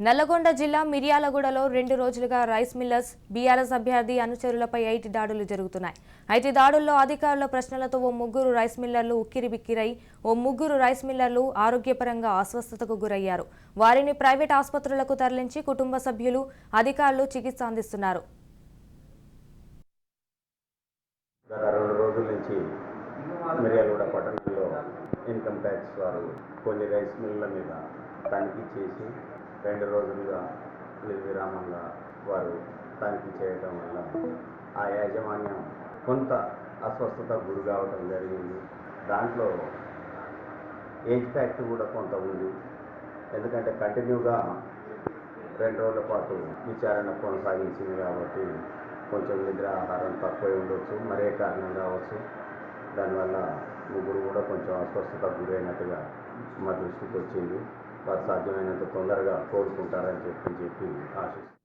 నల్లగొండ జిల్లా మిర్యాలగూడలో 2 రోజులుగా రైస్ మిల్లర్స్ బీఆర్ఎస్ అభ్యర్థి అనుచరులపై 8 దాడులు జరుగుతున్నాయి. 8 దాడుల్లో అధికారుల ప్రశ్నలతో ఓ ముగ్గురు రైస్ మిల్లర్లు ఉక్కిరిబిక్కిరై ఓ ముగ్గురు రైస్ మిల్లర్లు ఆరోగ్యపరంగా అస్వస్థతకు గురయ్యారు. వారిని ప్రైవేట్ ఆసుపత్రులకు తరలించి కుటుంబ సభ్యులు, అధికారులు చికిత్స అందిస్తున్నారు. మిర్యాలగూడ పట్టణంలో ఇన్కమ్ ట్యాక్స్ వారు కొన్ని రైస్ మిల్ల మీద తనిఖీ చేసి 2 రోజులుగా నిర్విరామంగా వారు తనిఖీ చేయడం వల్ల ఆ యాజమాన్యం కొంత అస్వస్థత గురి కావడం జరిగింది. దాంట్లో ఏజ్ ఫ్యాక్ట్ కూడా కొంత ఉంది. ఎందుకంటే కంటిన్యూగా 2 రోజుల పాటు విచారణ కొనసాగించింది కాబట్టి కొంచెం నిద్ర ఆహారం తక్కువ ఉండొచ్చు, మరే కారణం కావచ్చు. దానివల్ల ముగ్గురు కూడా కొంచెం అస్వస్థత గురైనట్టుగా మా దృష్టికి వచ్చింది. వారు సాధ్యమైనంత తొందరగా కోలుకుంటారని చెప్పి ఆశిస్తున్నాను.